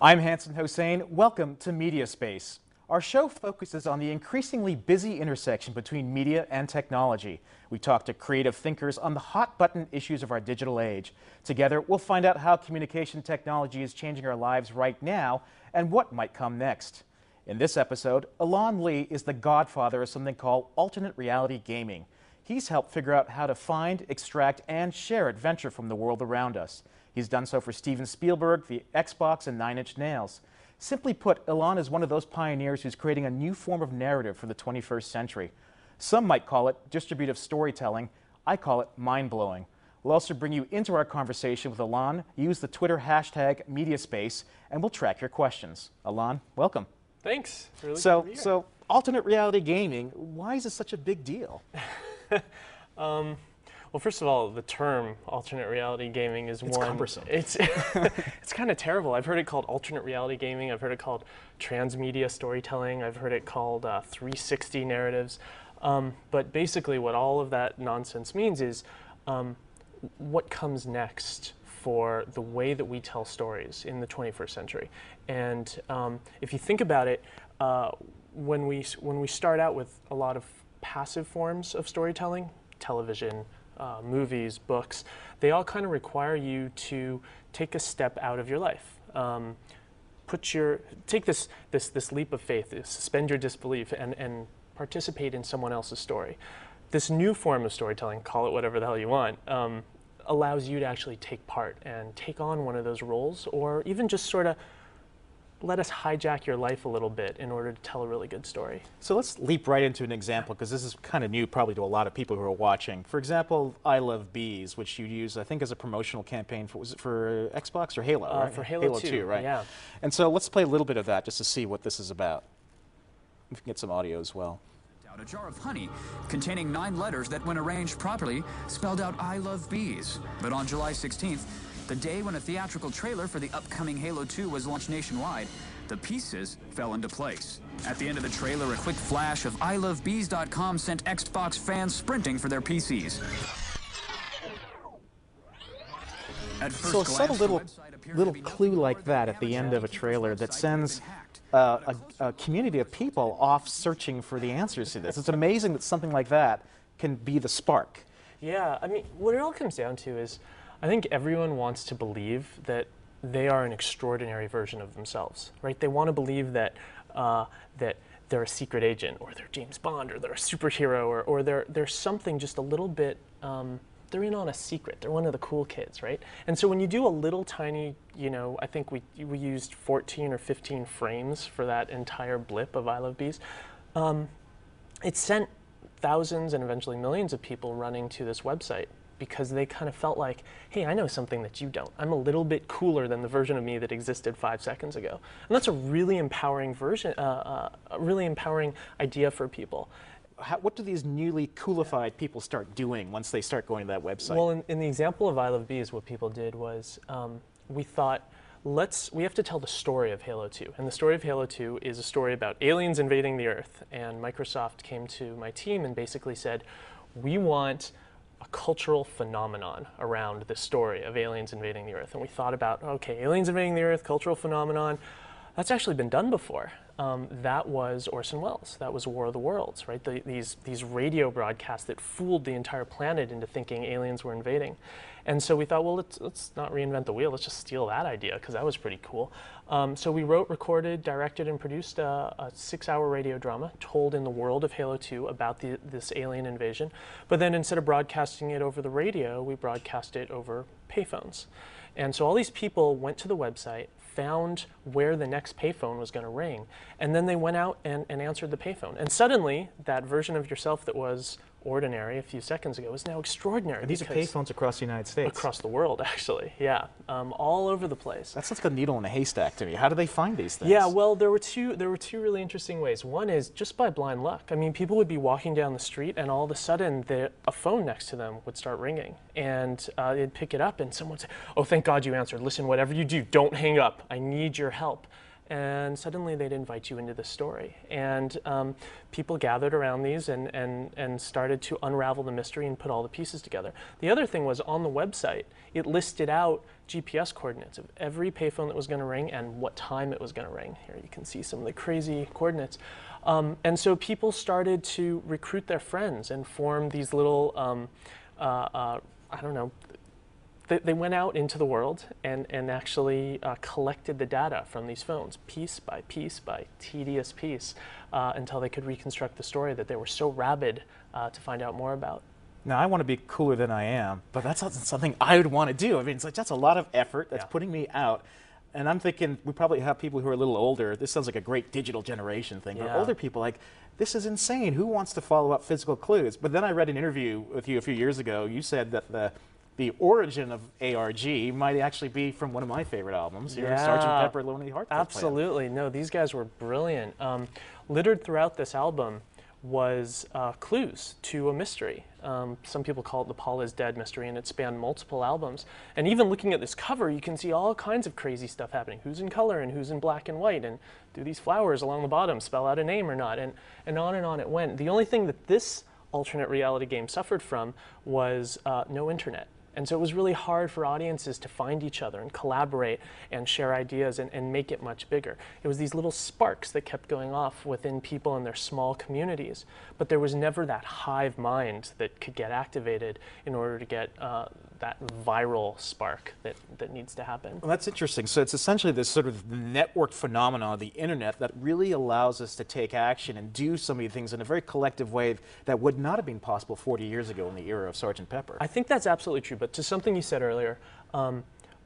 I'm Hanson Hossein. Welcome to MediaSpace. Our show focuses on the increasingly busy intersection between media and technology. We talk to creative thinkers on the hot-button issues of our digital age. Together, we'll find out how communication technology is changing our lives right now and what might come next. In this episode, Elan Lee is the godfather of something called alternate reality gaming. He's helped figure out how to find, extract, and share adventure from the world around us. He's done so for Steven Spielberg, the Xbox, and 9 Inch Nails. Simply put, Elan is one of those pioneers who's creating a new form of narrative for the 21st century. Some might call it distributive storytelling. I call it mind-blowing. We'll also bring you into our conversation with Elan. Use the Twitter hashtag MediaSpace, and we'll track your questions. Elan, welcome. Thanks. Really So alternate reality gaming, why is it such a big deal? Well, first of all, the term alternate reality gaming is It's cumbersome. It's kind of terrible. I've heard it called alternate reality gaming. I've heard it called transmedia storytelling. I've heard it called 360 narratives. But basically, what all of that nonsense means is what comes next for the way that we tell stories in the 21st century. And if you think about it, when we start out with a lot of passive forms of storytelling, television, movies, books, they all kind of require you to take a step out of your life. Take this leap of faith, suspend your disbelief, and participate in someone else's story. This new form of storytelling, call it whatever the hell you want, allows you to actually take part and take on one of those roles, or even just sort of let us hijack your life a little bit in order to tell a really good story. So let's leap right into an example, because this is kind of new probably to a lot of people who are watching. For example, I Love Bees, which you use, I think, as a promotional campaign for, was it for Xbox or Halo, right? For Halo 2, right? Yeah. And so let's play a little bit of that just to see what this is about. We can get some audio as well. A jar of honey containing 9 letters that, when arranged properly, spelled out "I love bees." But on July 16th, the day when a theatrical trailer for the upcoming Halo 2 was launched nationwide, the pieces fell into place. At the end of the trailer, a quick flash of ilovebees.com sent Xbox fans sprinting for their PCs. At first So a glance, subtle the little website appeared to little be clue nothing like more that than at the end of a trailer that website sends had been hacked. a community of people off searching for the answers to this. It's amazing that something like that can be the spark. Yeah, I mean, what it all comes down to is, I think everyone wants to believe that they are an extraordinary version of themselves, right? They want to believe that that they're a secret agent, or they're James Bond, or they're a superhero, or they're something just a little bit. They're in on a secret. They're one of the cool kids, right? And so when you do a little tiny, I think we used 14 or 15 frames for that entire blip of I Love Bees. It sent thousands and eventually millions of people running to this website because they kind of felt like, hey, I know something that you don't. I'm a little bit cooler than the version of me that existed 5 seconds ago. And that's a really empowering a really empowering idea for people. What do these newly coolified people start doing once they start going to that website? Well, in the example of I Love Bees, what people did was we thought, we have to tell the story of Halo 2. And the story of Halo 2 is a story about aliens invading the Earth. And Microsoft came to my team and basically said, we want a cultural phenomenon around the story of aliens invading the Earth. And we thought about, okay, aliens invading the Earth, cultural phenomenon. That's actually been done before. That was Orson Welles. That was War of the Worlds, right? These radio broadcasts that fooled the entire planet into thinking aliens were invading. And so we thought, well, let's not reinvent the wheel. Let's just steal that idea, because that was pretty cool. So we wrote, recorded, directed, and produced a 6-hour radio drama told in the world of Halo 2 about this alien invasion. But then instead of broadcasting it over the radio, we broadcast it over payphones. And so all these people went to the website, found where the next payphone was going to ring, and then they went out and answered the payphone. And suddenly, that version of yourself that was ordinary a few seconds ago is now extraordinary. These are payphones across the United States? Across the world, actually, yeah. All over the place. That's like a needle in a haystack to me. How do they find these things? Yeah, well, there were two really interesting ways. One is just by blind luck. I mean, people would be walking down the street, and all of a sudden, a phone next to them would start ringing. And they'd pick it up, and someone would say, oh, thank God you answered. Listen, whatever you do, don't hang up. I need your help. and suddenly they'd invite you into the story. And people gathered around these and started to unravel the mystery and put all the pieces together. The other thing was, on the website, it listed out GPS coordinates of every payphone that was going to ring and what time it was going to ring. Here you can see some of the crazy coordinates. And so people started to recruit their friends and form these little, I don't know, they went out into the world and actually collected the data from these phones, piece by tedious piece, until they could reconstruct the story that they were so rabid to find out more about. Now, I want to be cooler than I am, but that's not something I would want to do. I mean, it's like, that's a lot of effort. That's putting me out. And I'm thinking we probably have people who are a little older. This sounds like a great digital generation thing. But older people, like, this is insane. Who wants to follow up physical clues? But then I read an interview with you a few years ago. You said that the origin of ARG might actually be from one of my favorite albums, Sgt. Pepper Lonely Hearts Club Band. Absolutely. No, these guys were brilliant. Littered throughout this album was clues to a mystery. Some people call it the Paul is Dead mystery, and it spanned multiple albums. And even looking at this cover, you can see all kinds of crazy stuff happening. Who's in color and who's in black and white, and do these flowers along the bottom spell out a name or not, and on it went. The only thing that this alternate reality game suffered from was no internet. And so it was really hard for audiences to find each other and collaborate and share ideas and make it much bigger. It was these little sparks that kept going off within people in their small communities, but there was never that hive mind that could get activated in order to get that viral spark that needs to happen. Well, that's interesting. So it's essentially this sort of networked phenomenon of the internet that really allows us to take action and do so many things in a very collective way that would not have been possible 40 years ago in the era of Sgt. Pepper. I think that's absolutely true, but to something you said earlier,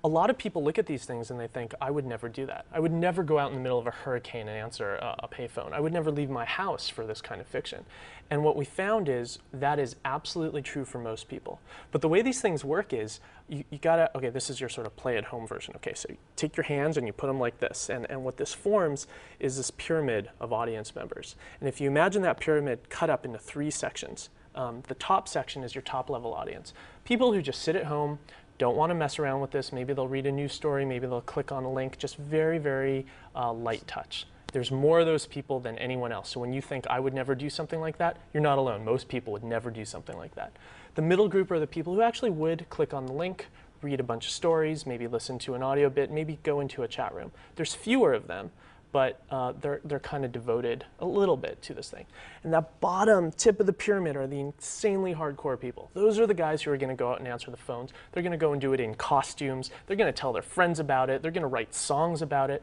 a lot of people look at these things and they think, I would never do that. I would never go out in the middle of a hurricane and answer a payphone. I would never leave my house for this kind of fiction. And what we found is that is absolutely true for most people. But the way these things work is, you gotta, okay, this is your sort of play-at-home version. Okay, so you take your hands and you put them like this. And what this forms is this pyramid of audience members. And if you imagine that pyramid cut up into 3 sections, the top section is your top-level audience. People who just sit at home, don't want to mess around with this. Maybe they'll read a news story, maybe they'll click on a link, just very, very light touch. There's more of those people than anyone else. So when you think, I would never do something like that, you're not alone. Most people would never do something like that. The middle group are the people who actually would click on the link, read a bunch of stories, maybe listen to an audio bit, maybe go into a chat room. There's fewer of them, but they're kind of devoted a little bit to this thing. And that bottom tip of the pyramid are the insanely hardcore people. Those are the guys who are going to go out and answer the phones. They're going to go and do it in costumes. They're going to tell their friends about it. They're going to write songs about it.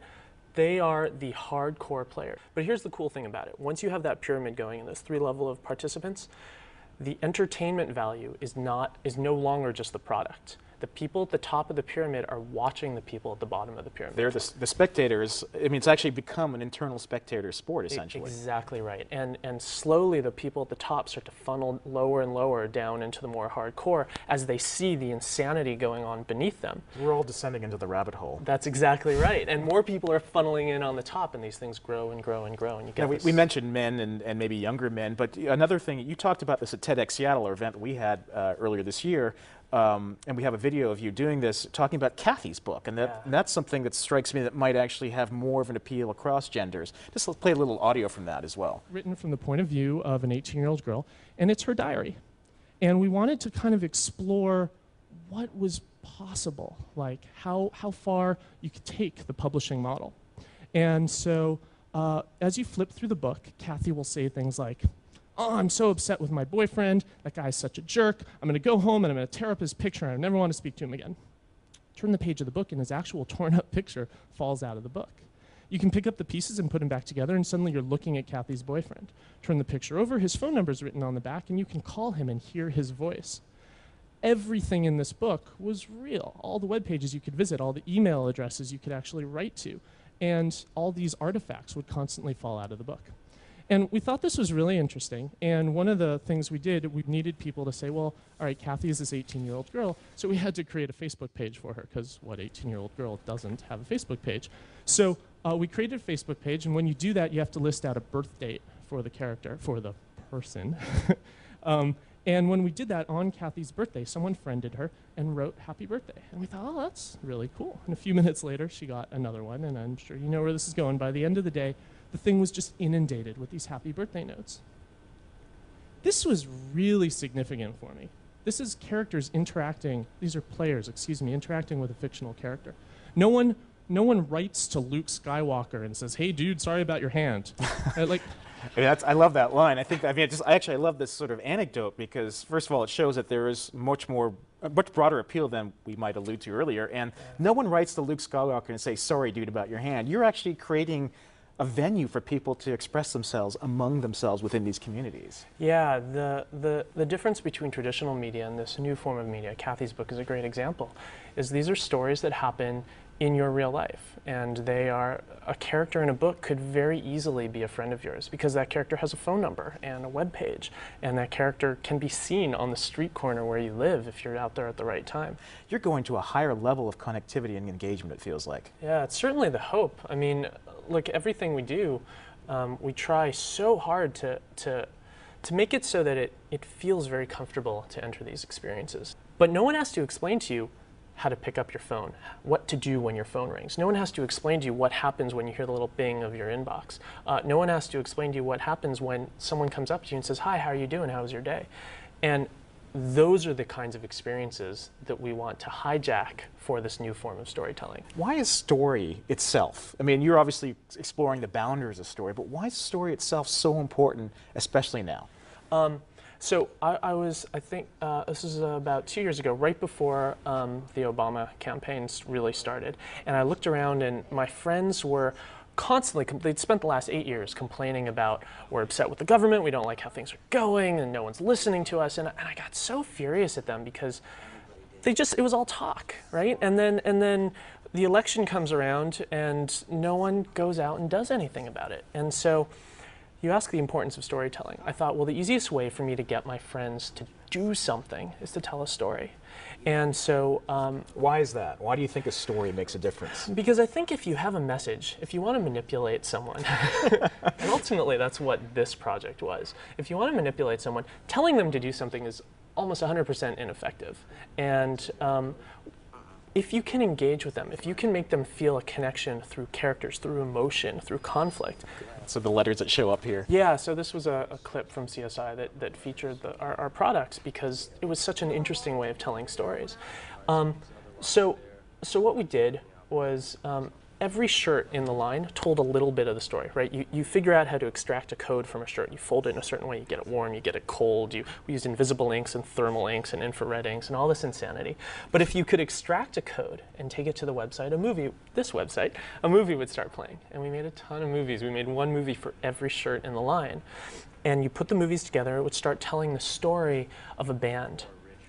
They are the hardcore players. But here's the cool thing about it. Once you have that pyramid going and those 3 levels of participants, the entertainment value is no longer just the product. The people at the top of the pyramid are watching the people at the bottom of the pyramid. They're the spectators. I mean, it's actually become an internal spectator sport, essentially. Exactly right. And slowly the people at the top start to funnel lower and lower down into the more hardcore as they see the insanity going on beneath them. We're all descending into the rabbit hole. That's exactly right. And more people are funneling in on the top, and these things grow and grow and grow. And you get we mentioned men and maybe younger men, but another thing, you talked about this at TEDx Seattle, or event we had earlier this year. And we have a video of you doing this, talking about Kathy's book, and that's something that strikes me that might actually have more of an appeal across genders. Just let's play a little audio from that as well. Written from the point of view of an 18-year-old girl, and it's her diary. And we wanted to kind of explore what was possible, like how far you could take the publishing model. And so as you flip through the book, Kathy will say things like, oh, I'm so upset with my boyfriend. That guy's such a jerk. I'm going to go home and I'm going to tear up his picture and I never want to speak to him again. Turn the page of the book and his actual torn up picture falls out of the book. You can pick up the pieces and put them back together and suddenly you're looking at Kathy's boyfriend. Turn the picture over, his phone number is written on the back and you can call him and hear his voice. Everything in this book was real. All the web pages you could visit, all the email addresses you could actually write to, and all these artifacts would constantly fall out of the book. And we thought this was really interesting, and one of the things we did, we needed people to say, well, all right, Kathy is this 18-year-old girl, so we had to create a Facebook page for her, because what 18-year-old girl doesn't have a Facebook page? So we created a Facebook page, and when you do that, you have to list out a birth date for the character, for the person. And when we did that on Kathy's birthday, someone friended her and wrote happy birthday. And we thought, oh, that's really cool. And a few minutes later, she got another one, and I'm sure you know where this is going. By the end of the day, the thing was just inundated with these happy birthday notes. This was really significant for me. This is characters interacting, these are players, excuse me, interacting with a fictional character. No one writes to Luke Skywalker and says, hey dude, sorry about your hand. I love that line. I love this sort of anecdote because, first of all, it shows that there is much broader appeal than we might allude to earlier. And no one writes to Luke Skywalker and say, sorry, dude, about your hand. You're actually creating a venue for people to express themselves among themselves within these communities. Yeah, the difference between traditional media and this new form of media, Kathy's book is a great example, is these are stories that happen in your real life, and a character in a book could very easily be a friend of yours because that character has a phone number and a web page, and that character can be seen on the street corner where you live if you're out there at the right time. You're going to a higher level of connectivity and engagement, it feels like. Yeah, it's certainly the hope. I mean, look, everything we do, we try so hard to make it so that it feels very comfortable to enter these experiences. But no one has to explain to you how to pick up your phone, what to do when your phone rings. No one has to explain to you what happens when you hear the little bing of your inbox. No one has to explain to you what happens when someone comes up to you and says, hi, how are you doing? How was your day? And those are the kinds of experiences that we want to hijack for this new form of storytelling. Why is story itself? I mean, you're obviously exploring the boundaries of story, but why is story itself so important, especially now? So I think this is about 2 years ago, right before the Obama campaign really started. And I looked around and my friends were constantly, they'd spent the last 8 years complaining about, we're upset with the government, we don't like how things are going, and no one's listening to us. And I got so furious at them because it was all talk, right? And then the election comes around and no one goes out and does anything about it. And so you ask the importance of storytelling. I thought, well, the easiest way for me to get my friends to do something is to tell a story. And so why is that? Why do you think a story makes a difference? Because I think if you have a message, if you want to manipulate someone, and ultimately that's what this project was, if you want to manipulate someone, telling them to do something is almost 100% ineffective. And if you can engage with them, if you can make them feel a connection through characters, through emotion, through conflict. So the letters that show up here. Yeah, so this was a clip from CSI that featured our products because it was such an interesting way of telling stories. So what we did was every shirt in the line told a little bit of the story, right? You figure out how to extract a code from a shirt. You fold it in a certain way, you get it warm, you get it cold. We used invisible inks and thermal inks and infrared inks and all this insanity. But if you could extract a code and take it to the website, a movie would start playing. And we made a ton of movies. We made one movie for every shirt in the line. And you put the movies together, it would start telling the story of a band.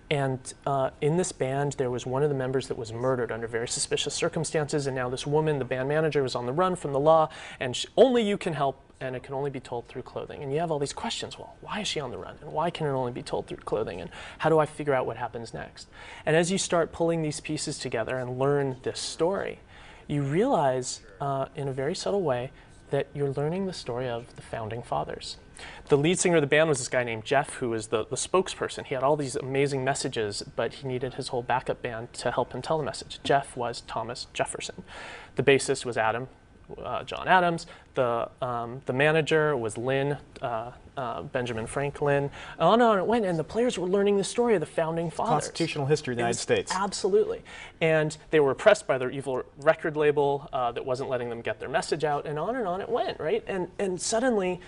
And in this band, there was one of the members that was murdered under very suspicious circumstances, and now this woman, the band manager, was on the run from the law, and only you can help, and it can only be told through clothing. And you have all these questions, well, why is she on the run? And why can it only be told through clothing? And how do I figure out what happens next? And as you start pulling these pieces together and learn this story, you realize in a very subtle way that you're learning the story of the founding fathers. The lead singer of the band was this guy named Jeff, who was the spokesperson. He had all these amazing messages, but he needed his whole backup band to help him tell the message. Jeff was Thomas Jefferson. The bassist was John Adams. The manager was Lynn, Benjamin Franklin. On and on it went, and the players were learning the story of the founding fathers. Constitutional history of the United States. Absolutely. And they were oppressed by their evil record label that wasn't letting them get their message out, and on it went, right? And suddenly,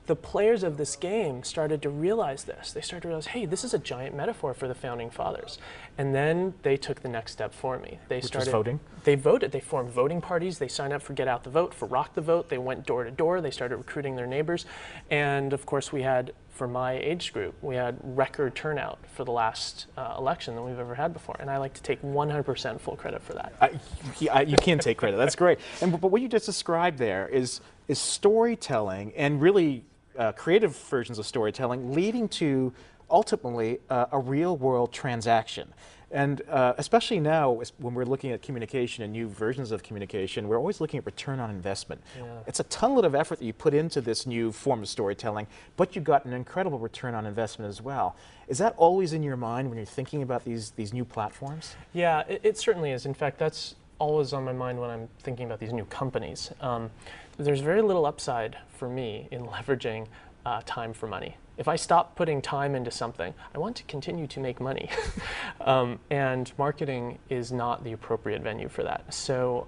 the players of this game started to realize this. They started to realize, hey, this is a giant metaphor for the founding fathers. And then they took the next step for me. Which was voting? They voted. They formed voting parties. They signed up for Get Out the Vote, for Rock the Vote. They went door to door. They started recruiting their neighbors. And of course, we had, for my age group, we had record turnout for the last election than we've ever had before. And I like to take 100% full credit for that. You can take credit. That's great. But what you just described there is storytelling and really creative versions of storytelling leading to ultimately a real world transaction. And especially now, when we're looking at communication and new versions of communication, we're always looking at return on investment. Yeah. It's a ton of effort that you put into this new form of storytelling, but you got an incredible return on investment as well. Is that always in your mind when you're thinking about these new platforms? Yeah, it certainly is. In fact, that's always on my mind when I'm thinking about these new companies. There's very little upside for me in leveraging time for money. If I stop putting time into something, I want to continue to make money. And marketing is not the appropriate venue for that. So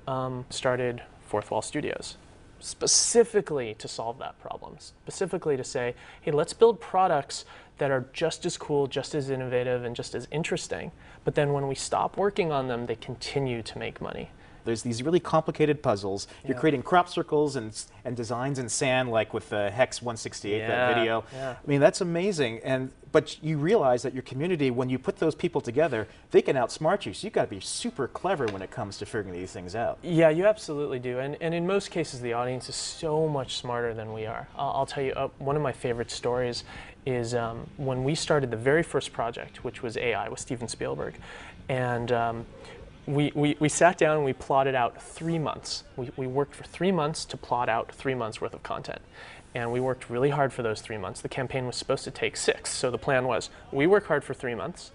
started Fourth Wall Studios, specifically to solve that problem, specifically to say, hey, let's build products that are just as cool, just as innovative, and just as interesting. But then when we stop working on them, they continue to make money. There's these really complicated puzzles. You're creating crop circles and designs in sand, like with Hex 168, that video. Yeah. I mean, that's amazing. But you realize that your community, when you put those people together, they can outsmart you. So you've got to be super clever when it comes to figuring these things out. Yeah, you absolutely do. And in most cases, the audience is so much smarter than we are. I'll tell you, one of my favorite stories is when we started the very first project, which was AI with Steven Spielberg. And we sat down and we plotted out 3 months. We worked for 3 months to plot out 3 months worth of content. And we worked really hard for those 3 months. The campaign was supposed to take 6. So the plan was, we work hard for 3 months.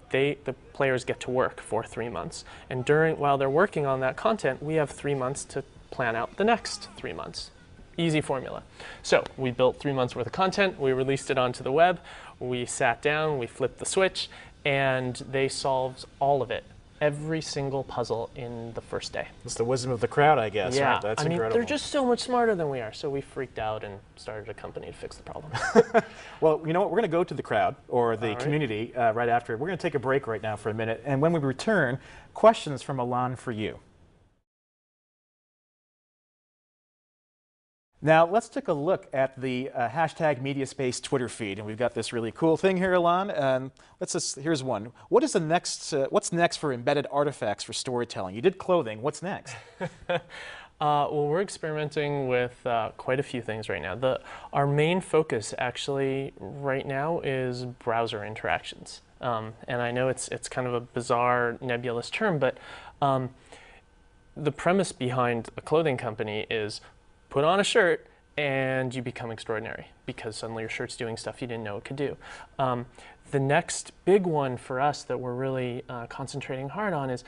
The players get to work for 3 months. And while they're working on that content, we have 3 months to plan out the next 3 months. Easy formula. So we built 3 months worth of content. We released it onto the web. We sat down, we flipped the switch, and they solved all of it. Every single puzzle in the first day. It's the wisdom of the crowd, I guess. Yeah, Right? That's I mean, incredible. they're just so much smarter than we are. So we freaked out and started a company to fix the problem. Well, you know what? We're going to go to the crowd, or the right. community, right after. We're going to take a break right now for a minute. And when we return, questions from Elan for you. Now, let's take a look at the hashtag MediaSpace Twitter feed. And we've got this really cool thing here, Elan. Here's one. What's next for embedded artifacts for storytelling? You did clothing. What's next? Well, we're experimenting with quite a few things right now. Our main focus actually right now is browser interactions. And I know it's kind of a bizarre, nebulous term, but the premise behind a clothing company is put on a shirt and you become extraordinary because suddenly your shirt's doing stuff you didn't know it could do. The next big one for us that we're really concentrating hard on is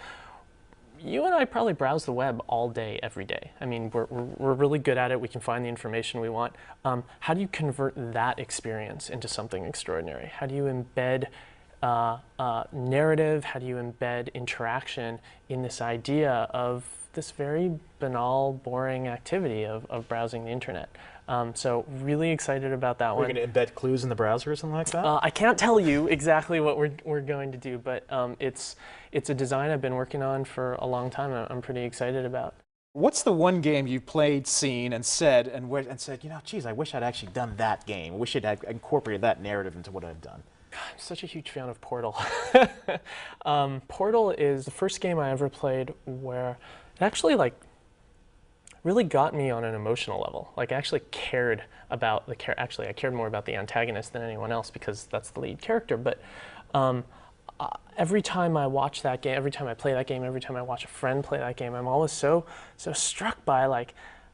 you and I probably browse the web all day, every day. I mean, we're really good at it. We can find the information we want. How do you convert that experience into something extraordinary? How do you embed narrative? How do you embed interaction in this idea of this very banal, boring activity of browsing the internet? So really excited about that one. We're going to embed clues in the browser or something like that? I can't tell you exactly what we're going to do, but it's a design I've been working on for a long time. I'm pretty excited about. What's the one game you played, seen, and said, you know, geez, I wish I'd actually done that game. I wish it had incorporated that narrative into what I've done. I'm such a huge fan of Portal. Portal is the first game I ever played where it actually really got me on an emotional level. Like I actually cared about actually I cared more about the antagonist than anyone else because that's the lead character. But every time I watch that game, every time I play that game, every time I watch a friend play that game, I'm always so struck by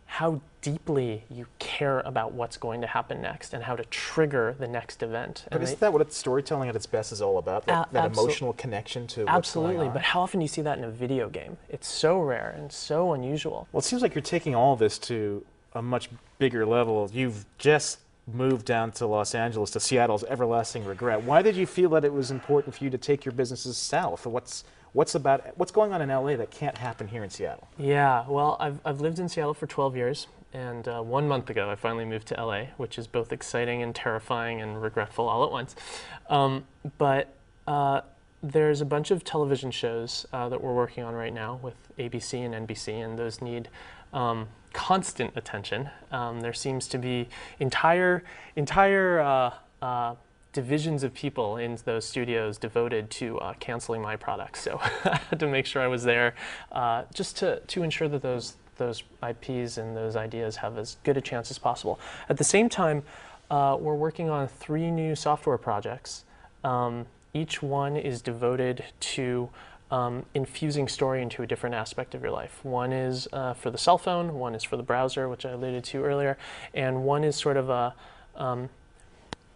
how deeply you care about what's going to happen next and how to trigger the next event. But isn't that what storytelling at its best is all about? That emotional connection to what's going on? But how often do you see that in a video game? It's so rare and so unusual. Well, it seems like you're taking all this to a much bigger level. You've just moved down to Los Angeles, to Seattle's everlasting regret. Why did you feel that it was important for you to take your businesses south? What's going on in LA that can't happen here in Seattle? Yeah, well, I've lived in Seattle for 12 years, and 1 month ago I finally moved to LA, which is both exciting and terrifying and regretful all at once. But there's a bunch of television shows that we're working on right now with ABC and NBC, and those need constant attention. There seems to be entire divisions of people in those studios devoted to canceling my products. So I had to make sure I was there just to ensure that those IPs and those ideas have as good a chance as possible. At the same time, we're working on 3 new software projects Each one is devoted to infusing story into a different aspect of your life. One is for the cell phone, one is for the browser, which I alluded to earlier, and one is sort of a,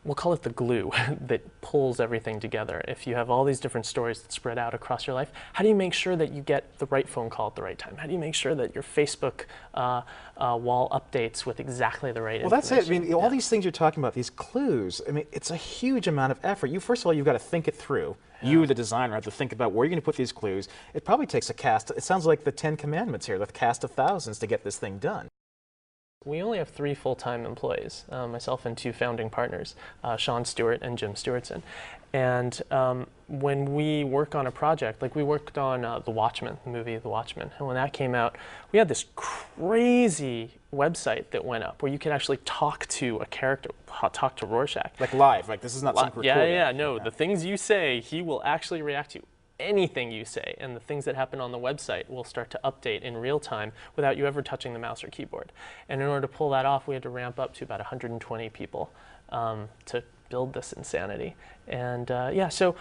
we'll call it the glue that pulls everything together. If you have all these different stories that spread out across your life, how do you make sure that you get the right phone call at the right time? How do you make sure that your Facebook wall updates with exactly the right information? Well, that's it. I mean, all yeah. these things you're talking about, these clues, I mean, it's a huge amount of effort. First of all, you've got to think it through. Yeah. You, the designer, have to think about where you're going to put these clues. It probably takes a cast, it sounds like the 10 Commandments here, the cast of thousands to get this thing done. We only have 3 full-time employees, myself and 2 founding partners, Sean Stewart and Jim Stewartson. And when we work on a project, like we worked on The Watchmen, the movie The Watchmen, and when that came out, we had this crazy website that went up where you could actually talk to a character, talk to Rorschach. Like live, like this is not some recording. Yeah, no, the things you say, he will actually react to. Anything you say, and the things that happen on the website will start to update in real time without you ever touching the mouse or keyboard. And in order to pull that off, we had to ramp up to about 120 people to build this insanity. And yeah, so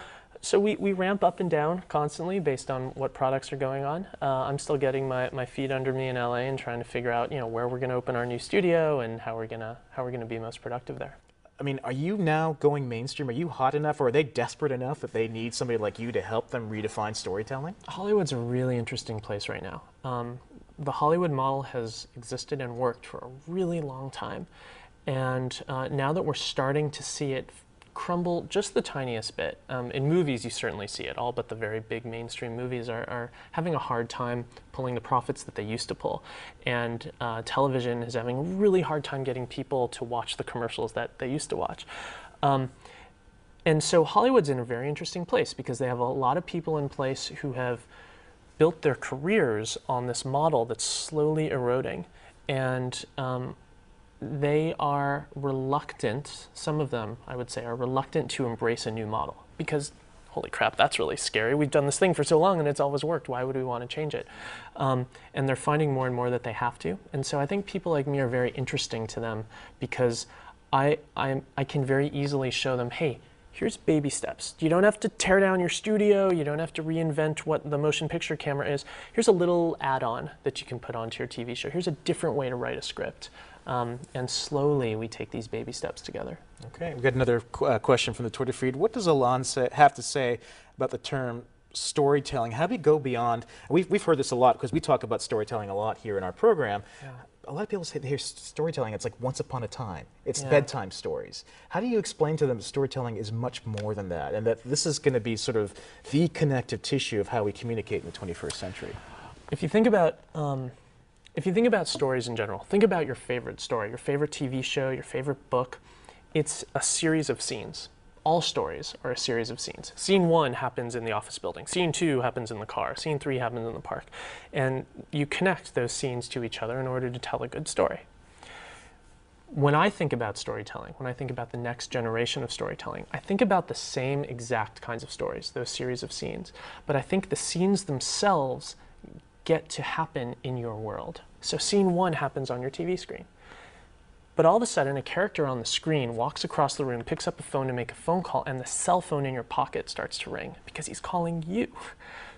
we ramp up and down constantly based on what products are going on. I'm still getting my feet under me in LA and trying to figure out, where we're going to open our new studio and how we're gonna be most productive there. I mean, are you now going mainstream? Are you hot enough, or are they desperate enough that they need somebody like you to help them redefine storytelling? Hollywood's a really interesting place right now. The Hollywood model has existed and worked for a really long time. And now that we're starting to see it crumble just the tiniest bit, in movies you certainly see it, all but the very big mainstream movies are having a hard time pulling the profits that they used to pull. And television is having a really hard time getting people to watch the commercials that they used to watch. And so Hollywood's in a very interesting place because they have a lot of people in place who have built their careers on this model that's slowly eroding. And they are reluctant, some of them, I would say, are reluctant to embrace a new model because, holy crap, that's really scary. We've done this thing for so long and it's always worked. Why would we want to change it? And they're finding more and more that they have to. And so I think people like me are very interesting to them because I can very easily show them, hey, here's baby steps. You don't have to tear down your studio. You don't have to reinvent what the motion picture camera is. Here's a little add-on that you can put onto your TV show. Here's a different way to write a script. And slowly we take these baby steps together. Okay, we've got another question from the Twitter feed. What does Elan have to say about the term storytelling? How do we go beyond, we've heard this a lot because we talk about storytelling a lot here in our program. Yeah. A lot of people say they hear storytelling, it's like once upon a time. It's bedtime stories. How do you explain to them that storytelling is much more than that and that this is going to be sort of the connective tissue of how we communicate in the 21st century? If you think about stories in general, think about your favorite story, your favorite TV show, your favorite book. It's a series of scenes. All stories are a series of scenes. Scene 1 happens in the office building. Scene 2 happens in the car. Scene 3 happens in the park. And you connect those scenes to each other in order to tell a good story. When I think about storytelling, when I think about the next generation of storytelling, I think about the same exact kinds of stories, those series of scenes. But I think the scenes themselves get to happen in your world. So scene 1 happens on your TV screen. But all of a sudden, a character on the screen walks across the room, picks up a phone to make a phone call, and the cell phone in your pocket starts to ring because he's calling you.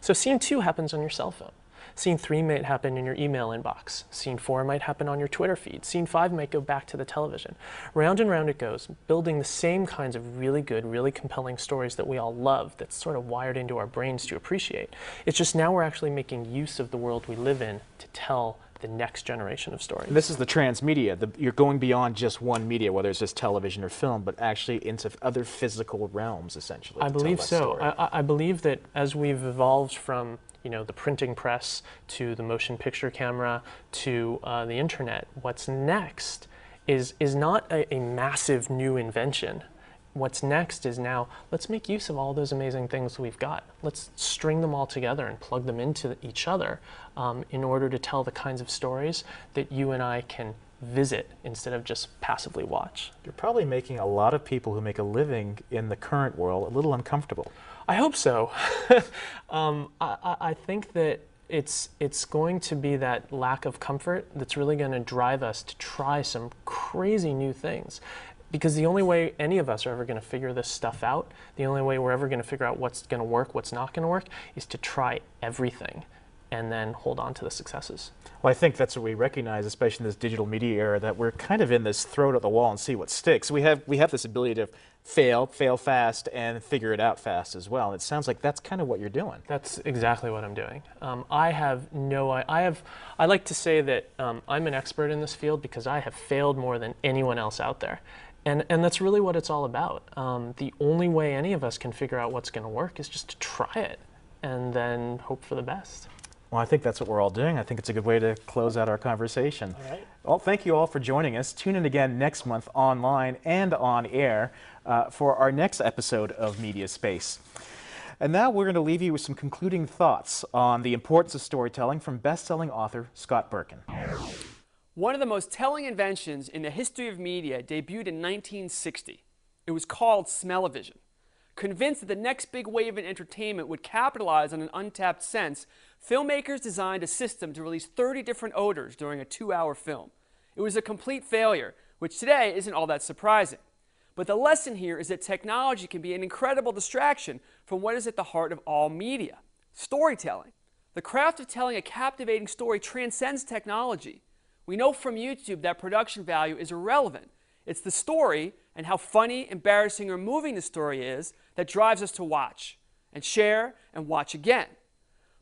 So scene 2 happens on your cell phone. Scene 3 might happen in your email inbox. Scene 4 might happen on your Twitter feed. Scene 5 might go back to the television. Round and round it goes, building the same kinds of really good, really compelling stories that we all love, that's sort of wired into our brains to appreciate. It's just now we're actually making use of the world we live in to tell the next generation of stories. This is the transmedia. You're going beyond just one media, whether it's just television or film, but actually into other physical realms, essentially. I believe so. I believe that as we've evolved from the printing press to the motion picture camera to the internet, what's next is not a massive new invention. What's next is now, let's make use of all those amazing things we've got. Let's string them all together and plug them into each other in order to tell the kinds of stories that you and I can visit instead of just passively watch. You're probably making a lot of people who make a living in the current world a little uncomfortable. I hope so. I think that it's going to be that lack of comfort that's really going to drive us to try some crazy new things. Because the only way any of us are ever going to figure this stuff out, the only way we're ever going to figure out what's going to work, what's not going to work, is to try everything and then hold on to the successes. Well, I think that's what we recognize, especially in this digital media era, that we're kind of in this throw it at the wall and see what sticks. We have this ability to fail fast, and figure it out fast as well. And it sounds like that's kind of what you're doing. That's exactly what I'm doing. I like to say that I'm an expert in this field because I have failed more than anyone else out there. And that's really what it's all about. The only way any of us can figure out what's going to work is just to try it and then hope for the best. Well, I think that's what we're all doing. I think it's a good way to close out our conversation. All right. Well, thank you all for joining us. Tune in again next month online and on air for our next episode of MediaSpace. And now we're going to leave you with some concluding thoughts on the importance of storytelling from best-selling author Scott Birkin. One of the most telling inventions in the history of media debuted in 1960. It was called smell-o-vision. Convinced that the next big wave in entertainment would capitalize on an untapped sense, filmmakers designed a system to release 30 different odors during a 2-hour film. It was a complete failure, which today isn't all that surprising. But the lesson here is that technology can be an incredible distraction from what is at the heart of all media: storytelling. The craft of telling a captivating story transcends technology. We know from YouTube that production value is irrelevant. It's the story and how funny, embarrassing, or moving the story is that drives us to watch and share and watch again.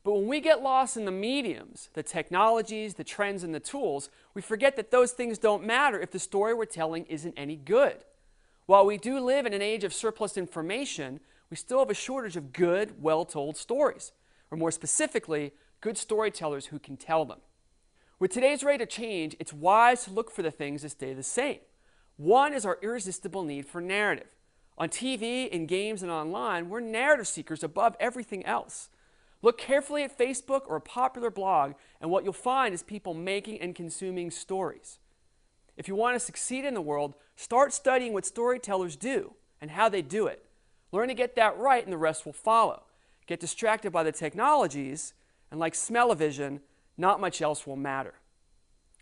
But when we get lost in the mediums, the technologies, the trends, and the tools, we forget that those things don't matter if the story we're telling isn't any good. While we do live in an age of surplus information, we still have a shortage of good, well-told stories, or more specifically, good storytellers who can tell them. With today's rate of change, it's wise to look for the things that stay the same. One is our irresistible need for narrative. On TV, in games, and online, we're narrative seekers above everything else. Look carefully at Facebook or a popular blog, and what you'll find is people making and consuming stories. If you want to succeed in the world, start studying what storytellers do and how they do it. Learn to get that right, and the rest will follow. Get distracted by the technologies, and like smell-o-vision, not much else will matter.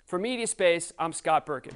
For MediaSpace, I'm Scott Birkin.